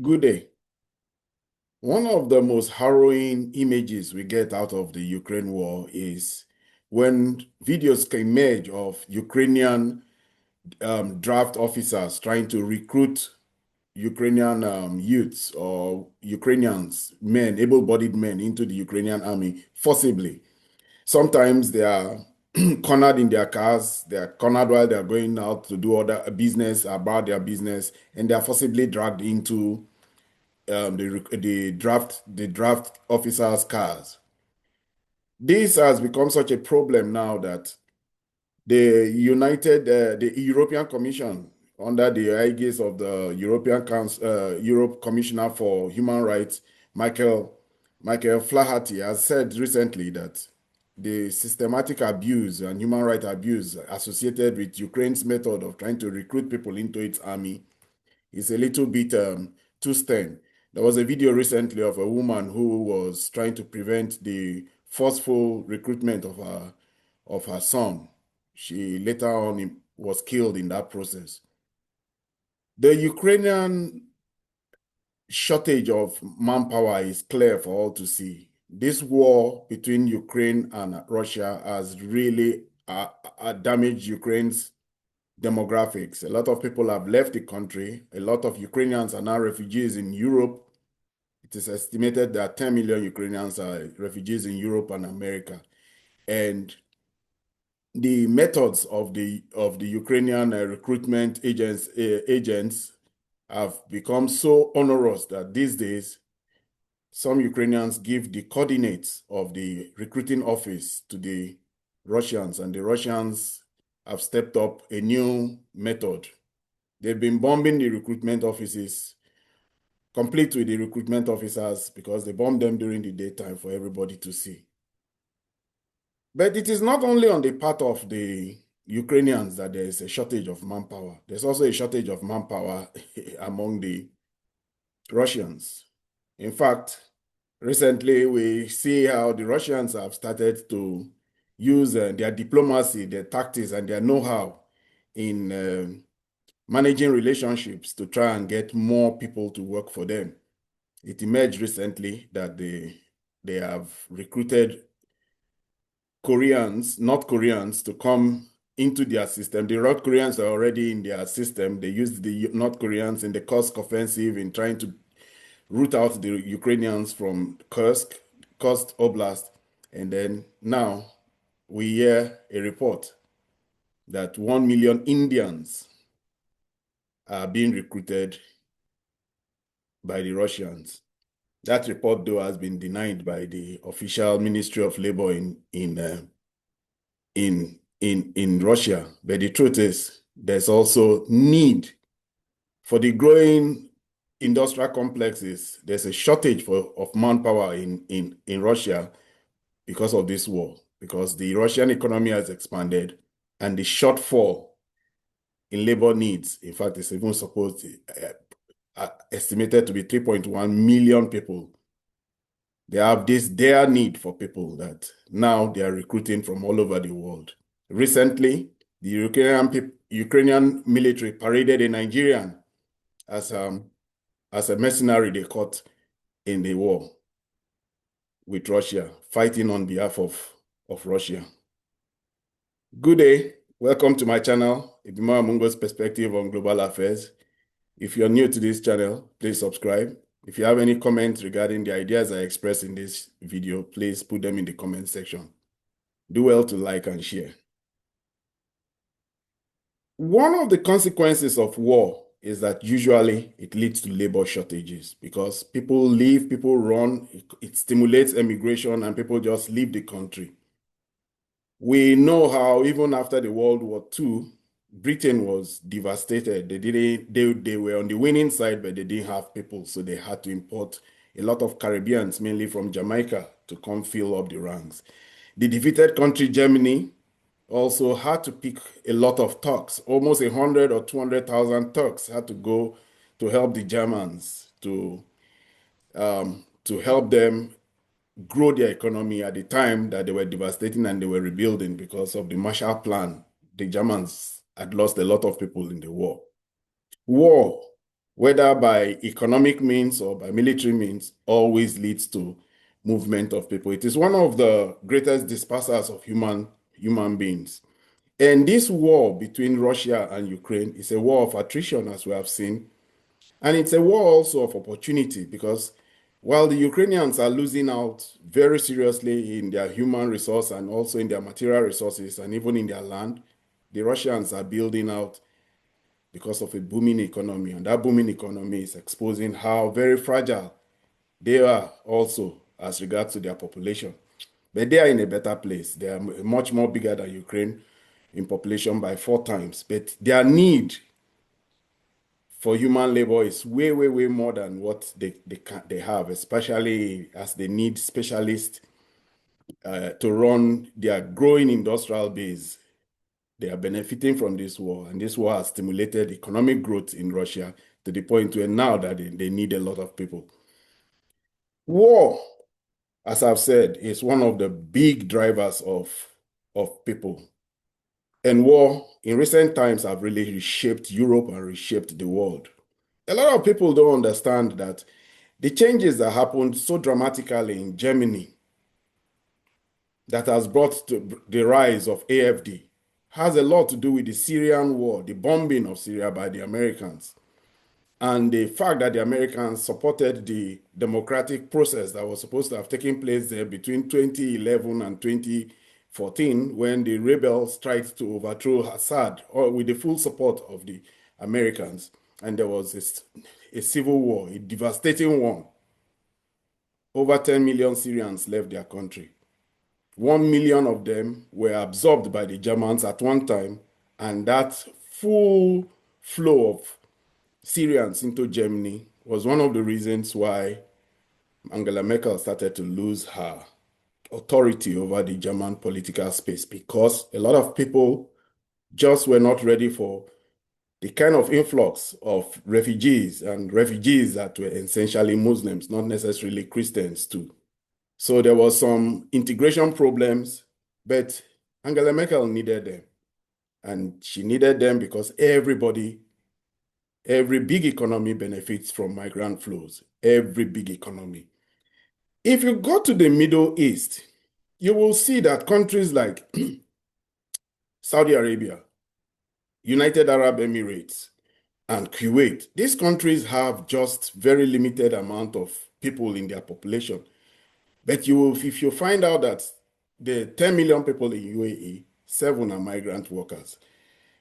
Good day. One of the most harrowing images we get out of the Ukraine war is when videos can emerge of Ukrainian draft officers trying to recruit Ukrainian youths or Ukrainians, men, able-bodied men into the Ukrainian army forcibly. Sometimes they are cornered in their cars, they are cornered while they are going out to do other business about their business, and they are forcibly dragged into the draft officers' cars. This has become such a problem now that the European Commission, under the aegis of the European Council, Europe Commissioner for Human Rights, Michael Michael Flaherty, has said recently that the systematic abuse and human rights abuse associated with Ukraine's method of trying to recruit people into its army is a little bit too stern. There was a video recently of a woman who was trying to prevent the forceful recruitment of her son. She later on was killed in that process. The Ukrainian shortage of manpower is clear for all to see. This war between Ukraine and Russia has really damaged Ukraine's demographics. A lot of people have left the country. A lot of Ukrainians are now refugees in Europe. It is estimated that 10 million Ukrainians are refugees in Europe and America. And the methods of the Ukrainian recruitment agents have become so onerous that these days some Ukrainians give the coordinates of the recruiting office to the Russians, and the Russians have stepped up a new method. They've been bombing the recruitment offices, complete with the recruitment officers, because they bomb them during the daytime for everybody to see. But it is not only on the part of the Ukrainians that there is a shortage of manpower. There's also a shortage of manpower among the Russians. In fact, recently we see how the Russians have started to use their diplomacy, their tactics, and their know-how in managing relationships to try and get more people to work for them. It emerged recently that they have recruited North Koreans, to come into their system. The North Koreans are already in their system. They used the North Koreans in the Kursk offensive in trying to root out the Ukrainians from Kursk Oblast. And then now we hear a report that 1 million Indians are being recruited by the Russians. That report, though, has been denied by the official Ministry of Labor in Russia. But the truth is, there's also need for the growing industrial complexes. There's a shortage of manpower in Russia because of this war, because the Russian economy has expanded and the shortfall in labor needs, in fact, is even supposed estimated to be 3.1 million people. They have this dire need for people that now they are recruiting from all over the world. Recently, the Ukrainian military paraded a Nigerian as a mercenary they caught in the war with Russia, fighting on behalf of Russia. Good day. Welcome to my channel, Ibima Amungo's Perspective on Global Affairs. If you're new to this channel, please subscribe. If you have any comments regarding the ideas I express in this video, please put them in the comment section. Do well to like and share. One of the consequences of war is that usually it leads to labor shortages because people leave, people run, it stimulates emigration, and people just leave the country. We know how even after the World War II, Britain was devastated. They were on the winning side, but they didn't have people, so they had to import a lot of Caribbeans, mainly from Jamaica, to come fill up the ranks. The defeated country, Germany, also had to pick a lot of Turks. Almost 100 or 200,000 Turks had to go to help the Germans to help them grow their economy at the time that they were devastating and they were rebuilding because of the Marshall Plan. The Germans had lost a lot of people in the war. War whether by economic means or by military means, always leads to movement of people. It is one of the greatest dispersers of human beings. And this war between Russia and Ukraine is a war of attrition, as we have seen. And it's a war also of opportunity because while the Ukrainians are losing out very seriously in their human resource and also in their material resources and even in their land, the Russians are building out because of a booming economy. And that booming economy is exposing how very fragile they are also as regards to their population. But they are in a better place. They are much more bigger than Ukraine in population by 4 times. But their need for human labor is way, way, way more than what they have, especially as they need specialists to run their growing industrial base. They are benefiting from this war, and this war has stimulated economic growth in Russia to the point where now that they need a lot of people. War, as I've said, is one of the big drivers of people. And war in recent times have really reshaped Europe and reshaped the world. A lot of people don't understand that the changes that happened so dramatically in Germany that has brought to the rise of AFD has a lot to do with the Syrian war, the bombing of Syria by the Americans, and the fact that the Americans supported the democratic process that was supposed to have taken place there between 2011 and 2014 when the rebels tried to overthrow Assad or with the full support of the Americans. And there was a civil war, a devastating one. Over 10 million Syrians left their country. 1 million of them were absorbed by the Germans at one time, and that full flow of Syrians into Germany was one of the reasons why Angela Merkel started to lose her authority over the German political space because a lot of people just were not ready for the kind of influx of refugees and refugees that were essentially Muslims, not necessarily Christians too. So there was some integration problems, but Angela Merkel needed them. And she needed them because every big economy benefits from migrant flows. Every big economy. If you go to the Middle East, you will see that countries like Saudi Arabia, United Arab Emirates, and Kuwait, these countries have just very limited amount of people in their population. But if you find out that the 10 million people in UAE, 7 are migrant workers.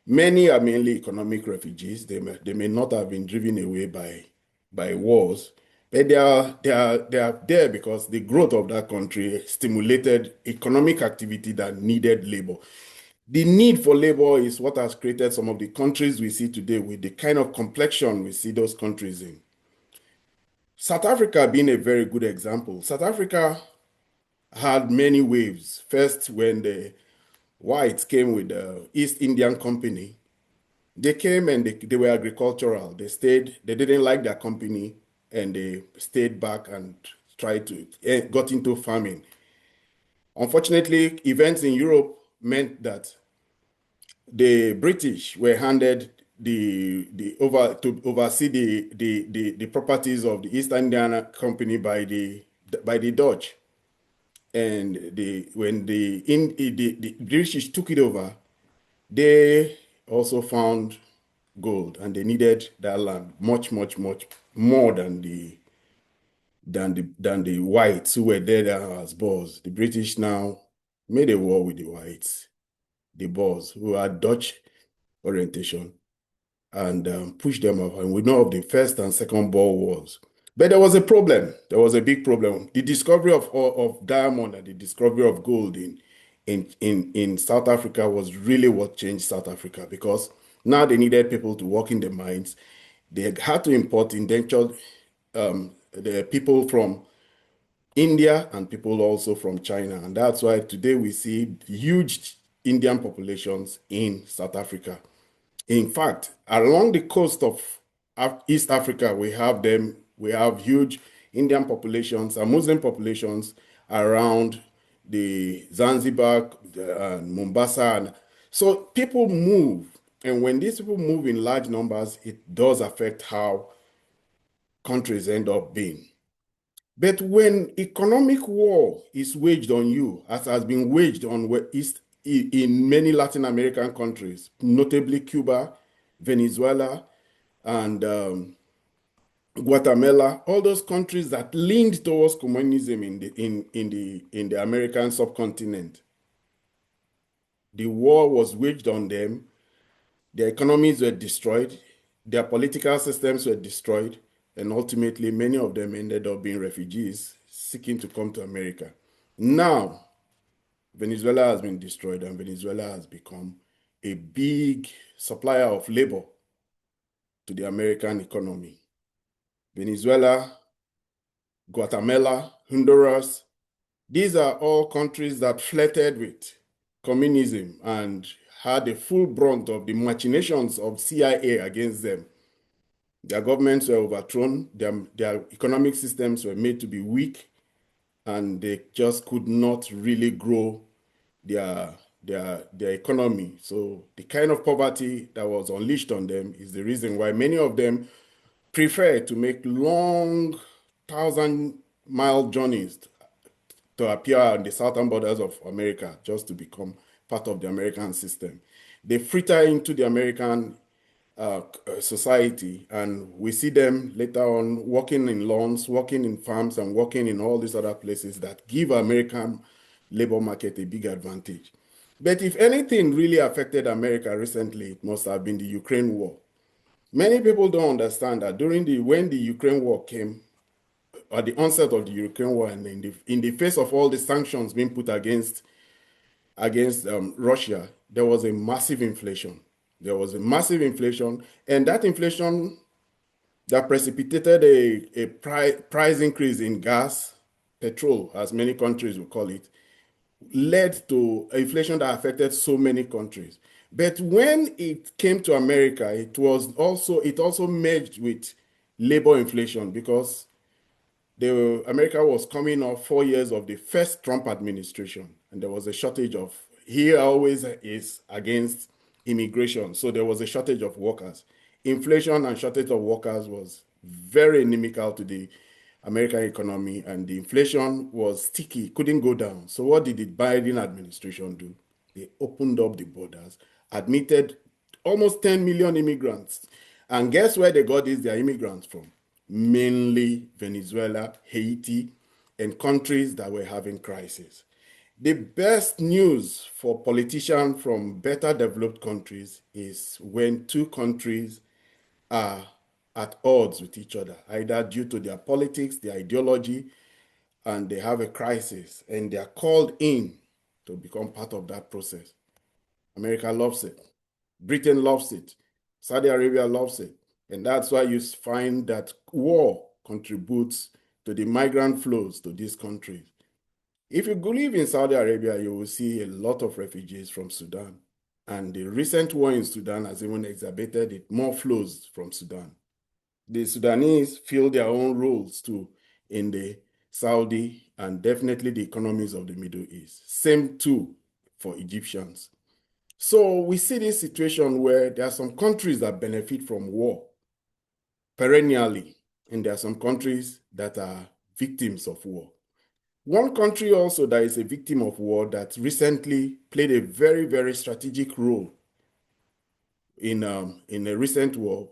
Many are mainly economic refugees. They may not have been driven away by wars, but they are there because the growth of that country stimulated economic activity that needed labor. The need for labor is what has created some of the countries we see today with the kind of complexion we see those countries in. South Africa being a very good example. South Africa had many waves. First, when the whites came with the East Indian Company, they came and they were agricultural. They stayed, they didn't like their company, and they stayed back and tried to got into farming. Unfortunately, events in Europe meant that the British were handed the over to oversee the properties of the East Indian Company by the Dutch. And when the British took it over, they also found gold, and they needed that land much, much, much more than the whites who were there as Boers. The British now made a war with the whites, the Boers, who had Dutch orientation, and pushed them off. And we know of the First and Second Boer Wars. But there was a problem. There was a big problem. The discovery of diamond and the discovery of gold in South Africa was really what changed South Africa because now they needed people to work in the mines. They had to import indentured the people from India and people also from China. And that's why today we see huge Indian populations in South Africa. In fact, along the coast of East Africa, we have huge Indian populations and Muslim populations around the Zanzibar and Mombasa. And so people move. And when these people move in large numbers, it does affect how countries end up being. But when economic war is waged on you, as has been waged on East in many Latin American countries, notably Cuba, Venezuela, and Guatemala, all those countries that leaned towards communism in the American subcontinent, the war was waged on them. Their economies were destroyed, their political systems were destroyed, and ultimately many of them ended up being refugees seeking to come to America. Now, Venezuela has been destroyed and Venezuela has become a big supplier of labor to the American economy. Venezuela, Guatemala, Honduras, these are all countries that flirted with communism and had the full brunt of the machinations of CIA against them. Their governments were overthrown, their economic systems were made to be weak, and they just could not really grow their, their economy. So the kind of poverty that was unleashed on them is the reason why many of them prefer to make long 1,000-mile journeys to appear on the southern borders of America just to become part of the American system. They fritter into the American society, and we see them later on working in lawns, working in farms, and working in all these other places that give American labor market a big advantage. But if anything really affected America recently, it must have been the Ukraine war. Many people don't understand that when the Ukraine war came, at the onset of the Ukraine war, and in the face of all the sanctions being put against Russia, there was a massive inflation. There was a massive inflation, and that inflation that precipitated a price increase in gas, petrol, as many countries will call it, led to inflation that affected so many countries. But when it came to America, it also merged with labor inflation because America was coming off 4 years of the first Trump administration, and there was a shortage of, he always is against immigration, so there was a shortage of workers. Inflation and shortage of workers was very inimical to the American economy, and the inflation was sticky, couldn't go down. So what did the Biden administration do? They opened up the borders, admitted almost 10 million immigrants. And guess where they got their immigrants from? Mainly Venezuela, Haiti, and countries that were having crises. The best news for politicians from better developed countries is when two countries are at odds with each other, either due to their politics, their ideology, and they have a crisis, and they are called in to become part of that process. America loves it. Britain loves it. Saudi Arabia loves it. And that's why you find that war contributes to the migrant flows to these countries. If you live in Saudi Arabia, you will see a lot of refugees from Sudan. And the recent war in Sudan has even exacerbated it, more flows from Sudan. The Sudanese feel their own roles too in the Saudi and definitely the economies of the Middle East. Same too for Egyptians. So we see this situation where there are some countries that benefit from war perennially, and there are some countries that are victims of war. One country also that is a victim of war that recently played a very, very strategic role in a recent war,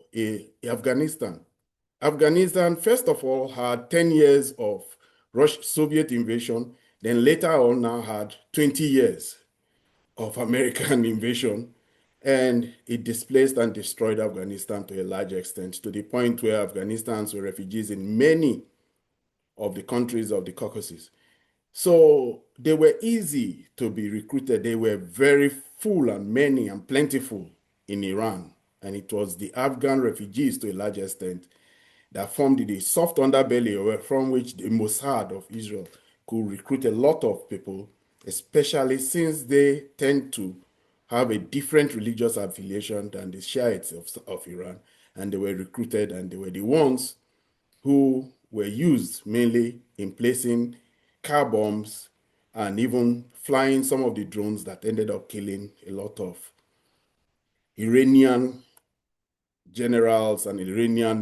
Afghanistan. Afghanistan, first of all, had 10 years of Soviet invasion, then later on now had 20 years of American invasion, and it displaced and destroyed Afghanistan to a large extent, to the point where Afghanistans were refugees in many of the countries of the Caucasus. So they were easy to be recruited. They were very full and many and plentiful in Iran. And it was the Afghan refugees to a large extent that formed the soft underbelly from which the Mossad of Israel could recruit a lot of people, especially since they tend to have a different religious affiliation than the Shiites of Iran. And they were recruited, and they were the ones who were used mainly in placing car bombs and even flying some of the drones that ended up killing a lot of Iranian generals and Iranian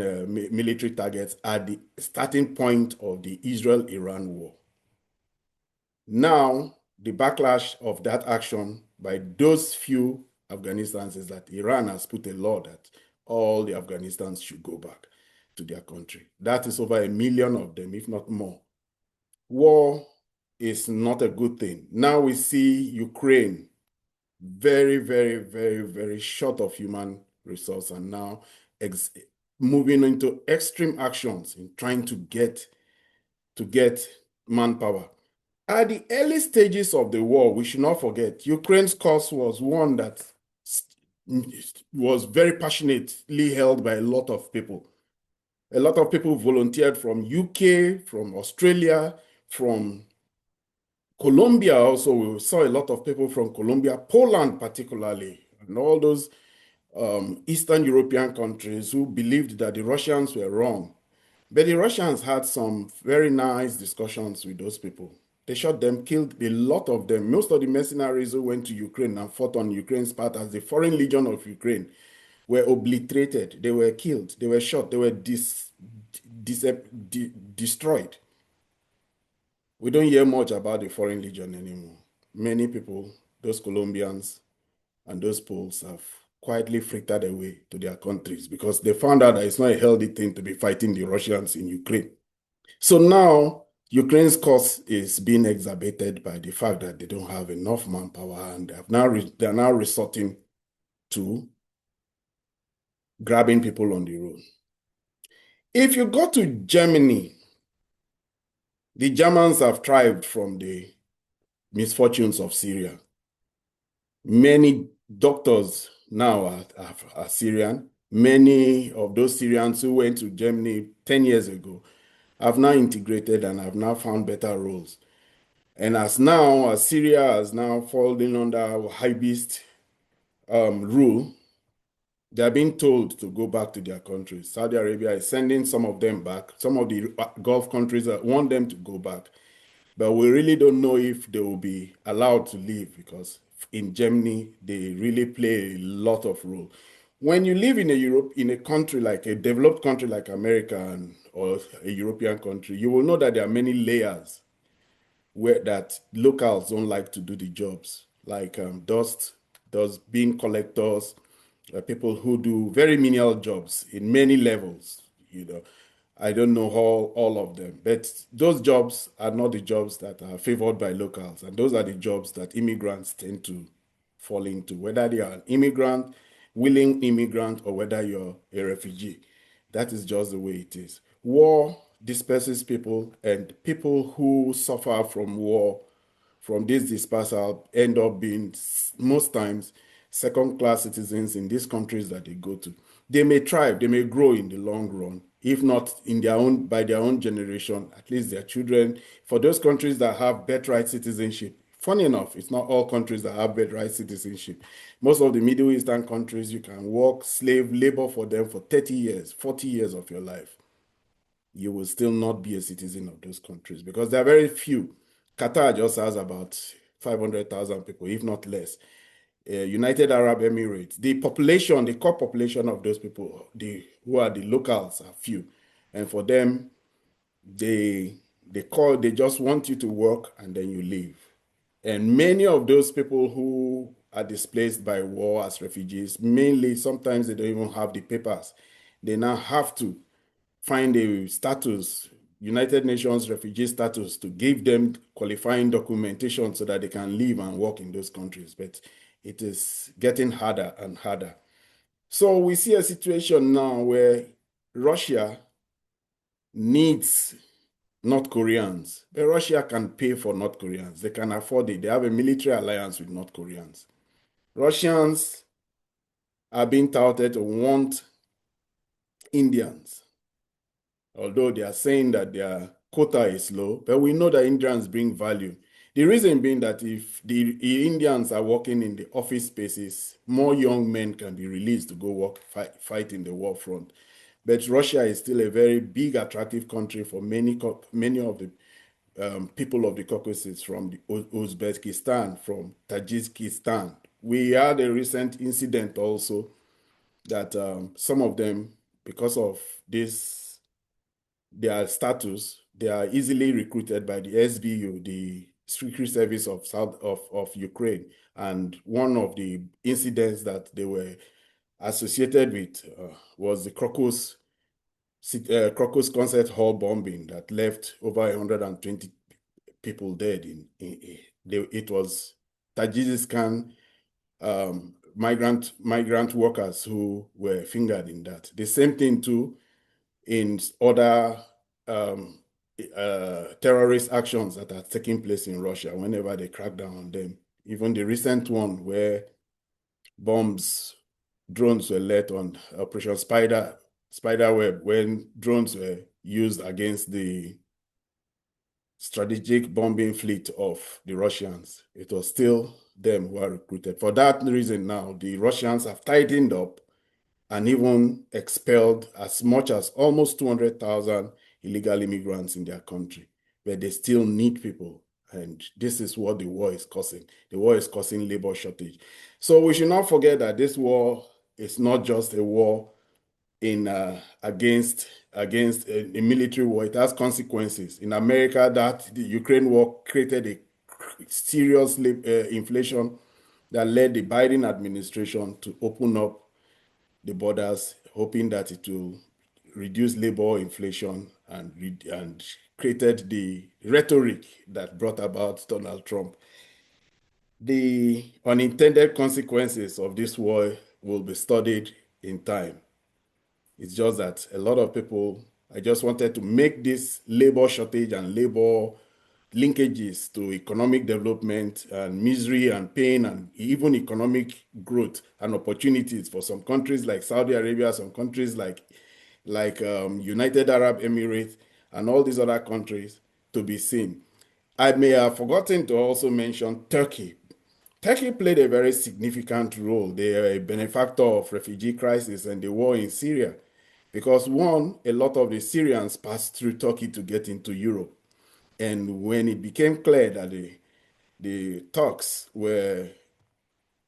military targets at the starting point of the Israel-Iran war. Now, the backlash of that action by those few Afghanistans is that Iran has put a law that all the Afghanistans should go back to their country. That is over 1 million of them, if not more. War is not a good thing. Now we see Ukraine very, very, very, very short of human resource and now moving into extreme actions in trying to get manpower. At the early stages of the war, we should not forget, Ukraine's cause was one that was very passionately held by a lot of people. A lot of people volunteered from UK, from Australia, from Colombia also. We saw a lot of people from Colombia, Poland particularly, and all those Eastern European countries who believed that the Russians were wrong. But the Russians had some very nice discussions with those people. They shot them, killed a lot of them. Most of the mercenaries who went to Ukraine and fought on Ukraine's part as the Foreign Legion of Ukraine were obliterated. They were killed. They were shot. They were destroyed. We don't hear much about the Foreign Legion anymore. Many people, those Colombians and those Poles, have quietly frittered away to their countries because they found out that it's not a healthy thing to be fighting the Russians in Ukraine. So now Ukraine's cause is being exacerbated by the fact that they don't have enough manpower and they are now resorting to grabbing people on the road. If you go to Germany, the Germans have thrived from the misfortunes of Syria. Many doctors now are Syrian. Many of those Syrians who went to Germany 10 years ago have now integrated and have now found better roles. And as Syria has now fallen under Wahhabist rule, they are being told to go back to their countries. Saudi Arabia is sending some of them back. Some of the Gulf countries want them to go back. But we really don't know if they will be allowed to leave because in Germany, they really play a lot of role. When you live in a country like a developed country like America or a European country, you will know that there are many layers where that locals don't like to do the jobs, like dust bin collectors, people who do very menial jobs in many levels. I don't know all of them, but those jobs are not the jobs that are favored by locals, and those are the jobs that immigrants tend to fall into, whether they are an immigrant, willing immigrant, or whether you're a refugee. That is just the way it is. War disperses people, and people who suffer from war, from this dispersal, end up being most times second-class citizens in these countries that they go to. They may thrive, they may grow in the long run, if not by their own generation, at least their children. For those countries that have birthright citizenship, funny enough, it's not all countries that have birthright citizenship. Most of the Middle Eastern countries, you can work, slave, labor for them for 30 years, 40 years of your life. You will still not be a citizen of those countries because there are very few. Qatar just has about 500,000 people, if not less. United Arab Emirates, the core population of those people, who are the locals, are few. And for them, they just want you to work and then you leave. And many of those people who are displaced by war as refugees, mainly sometimes they don't even have the papers. They now have to find a status, United Nations refugee status, to give them qualifying documentation so that they can live and work in those countries. But it is getting harder and harder. So we see a situation now where Russia needs North Koreans. But Russia can pay for North Koreans. They can afford it. They have a military alliance with North Koreans. Russians are being touted to want Indians, although they are saying that their quota is low, but we know that Indians bring value. The reason being that if the Indians are working in the office spaces, more young men can be released to go work, fight in the war front. But Russia is still a very big, attractive country for many of the people of the Caucasus, from the Uzbekistan, from Tajikistan. We had a recent incident also that some of them, because of this, their status, they are easily recruited by the SBU, the Secret Service of of Ukraine. And one of the incidents that they were associated with was the Crocus Concert Hall bombing that left over 120 people dead. It was Tajikistan migrant workers who were fingered in that. The same thing too in other um, terrorist actions that are taking place in Russia whenever they crack down on them. Even the recent one where bombs, drones were let on Operation Spiderweb, when drones were used against the strategic bombing fleet of the Russians. It was still them who are recruited. For that reason now, the Russians have tightened up and even expelled as much as almost 200,000 illegal immigrants in their country, but they still need people. And this is what the war is causing. The war is causing labor shortage. So we should not forget that this war is not just a war in against a military war. It has consequences. In America, that the Ukraine war created a serious inflation that led the Biden administration to open up the borders, hoping that it will reduce labor inflation and created the rhetoric that brought about Donald Trump. The unintended consequences of this war will be studied in time. It's just that a lot of people, I just wanted to make this labor shortage and labor linkages to economic development and misery and pain and even economic growth and opportunities for some countries like Saudi Arabia, some countries like United Arab Emirates and all these other countries to be seen. I may have forgotten to also mention Turkey. Turkey played a very significant role. They are a benefactor of refugee crisis and the war in Syria. Because one, a lot of the Syrians passed through Turkey to get into Europe. And when it became clear that the Turks were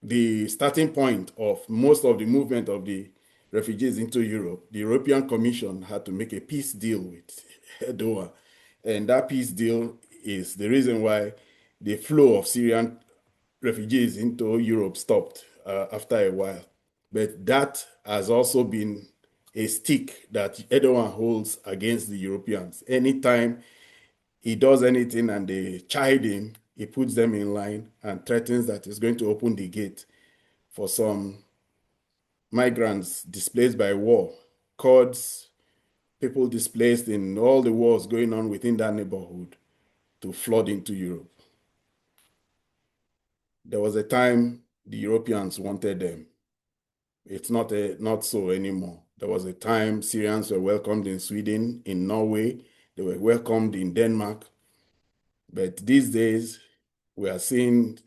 the starting point of most of the movement of the refugees into Europe, the European Commission had to make a peace deal with Erdogan. And that peace deal is the reason why the flow of Syrian refugees into Europe stopped after a while. But that has also been a stick that Erdogan holds against the Europeans. Anytime he does anything and they chide him, he puts them in line and threatens that he's going to open the gate for some migrants displaced by war, Kurds, people displaced in all the wars going on within that neighborhood to flood into Europe. There was a time the Europeans wanted them. It's not so anymore. There was a time Syrians were welcomed in Sweden, in Norway, they were welcomed in Denmark. But these days, we are seeing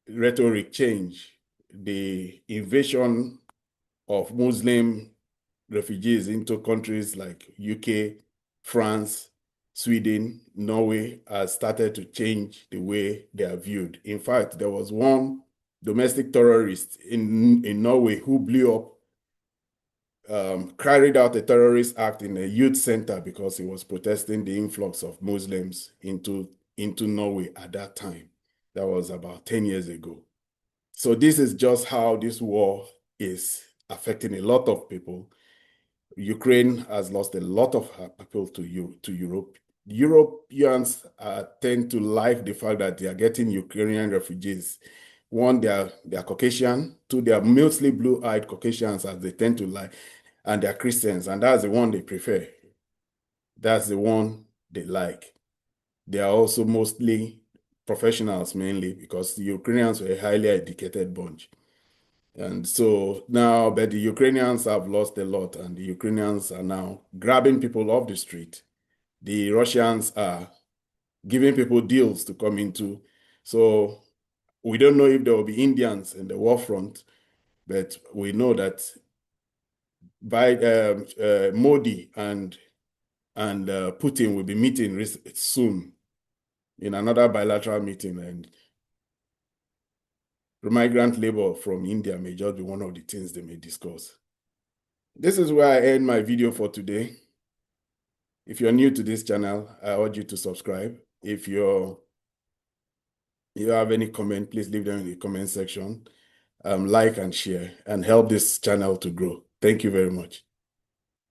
rhetoric change. The invasion of Muslim refugees into countries like UK, France, Sweden, Norway has started to change the way they are viewed. In fact, there was one domestic terrorist in Norway who blew up, carried out a terrorist act in a youth center because he was protesting the influx of Muslims into Norway at that time. That was about 10 years ago. So this is just how this war is affecting a lot of people. Ukraine has lost a lot of people to Europe. Europeans tend to like the fact that they are getting Ukrainian refugees. One, they are Caucasian. Two, they are mostly blue-eyed Caucasians, as they tend to like, and they are Christians, and that's the one they prefer. That's the one they like. They are also mostly professionals, mainly because the Ukrainians were a highly educated bunch. And so now, but the Ukrainians have lost a lot, and the Ukrainians are now grabbing people off the street. The Russians are giving people deals to come into. So we don't know if there will be Indians in the war front, but we know that by Modi and Putin will be meeting soon in another bilateral meeting, and migrant labor from India may just be one of the things they may discuss. This is where I end my video for today. If you're new to this channel, I urge you to subscribe. If you have any comment, please leave them in the comment section. Like and share and help this channel to grow. Thank you very much.